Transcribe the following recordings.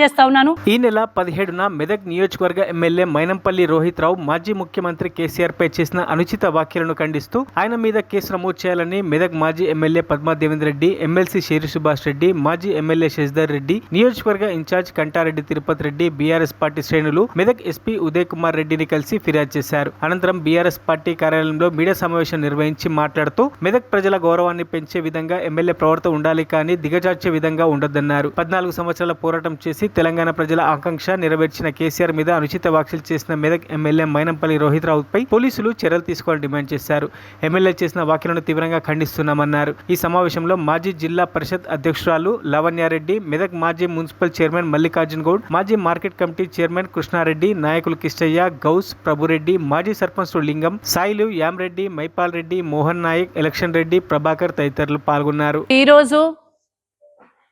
తెలియజేస్తా ఉన్నాను. ఈ నెల 17న మెదక్ నియోజకవర్గ ఎమ్మెల్యే మైనంపల్లి రోహిత్ రావు మాజీ ముఖ్యమంత్రి కేసీఆర్ పై చేసిన అనుచిత వ్యాఖ్యలను ఖండిస్తూ ఆయన మీద కేసు నమోదు చేయాలని మెదక్ మాజీ ఎమ్మెల్యే పద్మా దేవేందర్ రెడ్డి, ఎమ్మెల్సీ షేరి సుభాష్ రెడ్డి, మాజీ ఎమ్మెల్యే శశిధర్ రెడ్డి, నియోజకవర్గ in charge Kantareddy Tirupati Reddy, BRS party శ్రేణులు మెదక్ ఎస్పీ ఉదయ్ కుమార్ రెడ్డిని కలిసి ఫిర్యాదు చేశారు. అనంతరం బీఆర్ఎస్ పార్టీ కార్యాలయంలో మీడియా సమావేశం నిర్వహించి మాట్లాడుతూ మెదక్ ప్రజల గౌరవాన్ని పెంచే విధంగా ఎమ్మెల్యే ప్రవర్తన ఉండాలి కానీ దిగజార్చే విధంగా ఉండొద్దన్నారు. 14 సంవత్సరాల పోరాటం చేసి తెలంగాణ ప్రజల ఆకాంక్ష నెరవేర్చిన కేసీఆర్ మీద అనుచిత వ్యాఖ్యలు చేసిన మెదక్ ఎమ్మెల్యే మైనంపల్లి రోహిత్ రావుపై పోలీసులు చర్యలు తీసుకోవాలని డిమాండ్ చేశారు. ఎమ్మెల్యే చేసిన వ్యాఖ్యలను తీవ్రంగా ఖండిస్తున్నామన్నారు. ఈ సమావేశంలో మాజీ జిల్లా పరిషత్ అధ్యక్షురాలు లావణ్యారెడ్డి, మెదక్ మాజీ మున్సిపల్ చైర్మన్ మల్లికార్జున్ గౌడ్, మాజీ మార్కెట్ కమిటీ చైర్మన్ కృష్ణారెడ్డి, నాయకులు కిష్టయ్య, గౌస్, ప్రభురెడ్డి, మాజీ సర్పంచ్ లింగం, సాయిలు, యామరెడ్డి, మైపాల్ రెడ్డి, మోహన్ నాయక్, ఎలక్షన్ రెడ్డి, ప్రభాకర్ తదితరులు పాల్గొన్నారు. ఈరోజు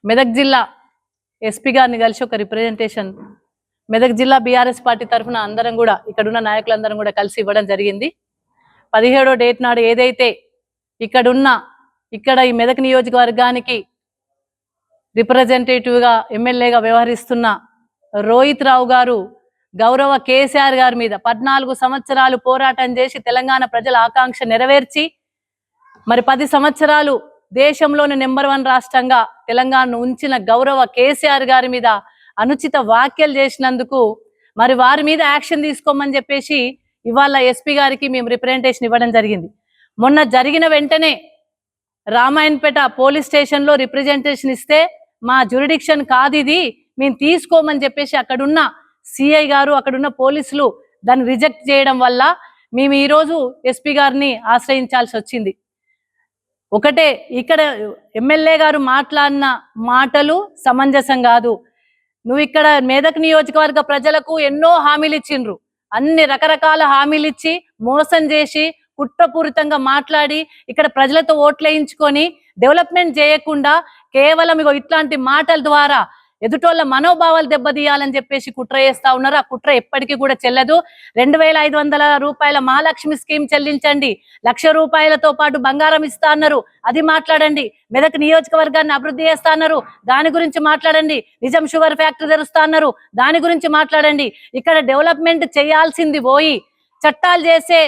మెదక్ జిల్లా ఎస్పీ గారిని కలిసి ఒక రిప్రజెంటేషన్ మెదక్ జిల్లా బీఆర్ఎస్ పార్టీ తరఫున అందరం కూడా ఇక్కడున్న నాయకులందరం కూడా కలిసి ఇవ్వడం జరిగింది. 17వ డేట్ నాడు ఏదైతే ఇక్కడ ఈ మెదక్ నియోజకవర్గానికి రిప్రజెంటేటివ్గా ఎమ్మెల్యేగా వ్యవహరిస్తున్న రోహిత్ రావు గారు గౌరవ కేసీఆర్ గారి మీద 14 సంవత్సరాలు పోరాటం చేసి తెలంగాణ ప్రజల ఆకాంక్ష నెరవేర్చి మరి 10 సంవత్సరాలు దేశంలోని నెంబర్ 1 రాష్ట్రంగా తెలంగాణను ఉంచిన గౌరవ కేసీఆర్ గారి మీద అనుచిత వ్యాఖ్యలు చేసినందుకు మరి వారి మీద యాక్షన్ తీసుకోమని చెప్పేసి ఇవాళ ఎస్పీ గారికి మేము రిప్రజెంటేషన్ ఇవ్వడం జరిగింది. మొన్న జరిగిన వెంటనే రామాయణపేట పోలీస్ స్టేషన్లో రిప్రజెంటేషన్ ఇస్తే మా జ్యూరిడిక్షన్ కాదు ఇది, మేము తీసుకోమని చెప్పేసి అక్కడున్న సిఐ గారు అక్కడున్న పోలీసులు దాన్ని రిజెక్ట్ చేయడం వల్ల మేము ఈరోజు ఎస్పీ గారిని ఆశ్రయించాల్సి వచ్చింది. ఒకటే ఇక్కడ ఎమ్మెల్యే గారు మాట్లాడిన మాటలు సమంజసం కాదు. నువ్వు ఇక్కడ మెదక్ నియోజకవర్గ ప్రజలకు ఎన్నో హామీలు ఇచ్చిండ్రు, అన్ని రకరకాల హామీలు ఇచ్చి మోసం చేసి కుట్రపూరితంగా మాట్లాడి ఇక్కడ ప్రజలతో ఓట్లేయించుకొని డెవలప్మెంట్ చేయకుండా కేవలం ఇట్లాంటి మాటల ద్వారా ఎదుటోళ్ళ మనోభావాలు దెబ్బతీయాలని చెప్పేసి కుట్ర చేస్తా ఉన్నారు. ఆ కుట్ర ఎప్పటికీ కూడా చెల్లదు. 2500 రూపాయల మహాలక్ష్మి స్కీమ్ చెల్లించండి, 1,00,000 రూపాయలతో పాటు బంగారం ఇస్తా అన్నారు, అది మాట్లాడండి. మెదక్ నియోజకవర్గాన్ని అభివృద్ధి చేస్తా అన్నారు, దాని గురించి మాట్లాడండి. నిజం షుగర్ ఫ్యాక్టరీ తెరుస్తా అన్నారు, దాని గురించి మాట్లాడండి. ఇక్కడ డెవలప్మెంట్ చేయాల్సింది పోయి చట్టాలు చేసే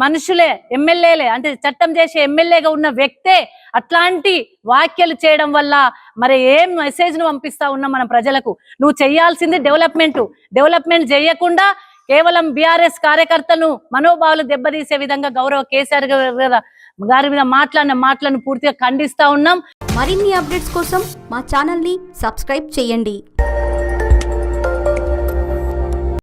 మనుషులే ఎమ్మెల్యేలే, అంటే చట్టం చేసే ఎమ్మెల్యేగా ఉన్న వ్యక్తే అట్లాంటి వ్యాఖ్యలు చేయడం వల్ల మరి ఏం మెసేజ్ను పంపిస్తా ఉన్నా మన ప్రజలకు? నువ్వు చేయాల్సింది డెవలప్మెంట్ చేయకుండా కేవలం బీఆర్ఎస్ కార్యకర్తలను మనోభావాలు దెబ్బతీసే విధంగా గౌరవ కేసీఆర్ గారి మీద మాట్లాడిన మాటలను పూర్తిగా ఖండిస్తా ఉన్నాం. మరిన్ని అప్డేట్స్ కోసం మా ఛానల్ ని సబ్స్క్రైబ్ చేయండి.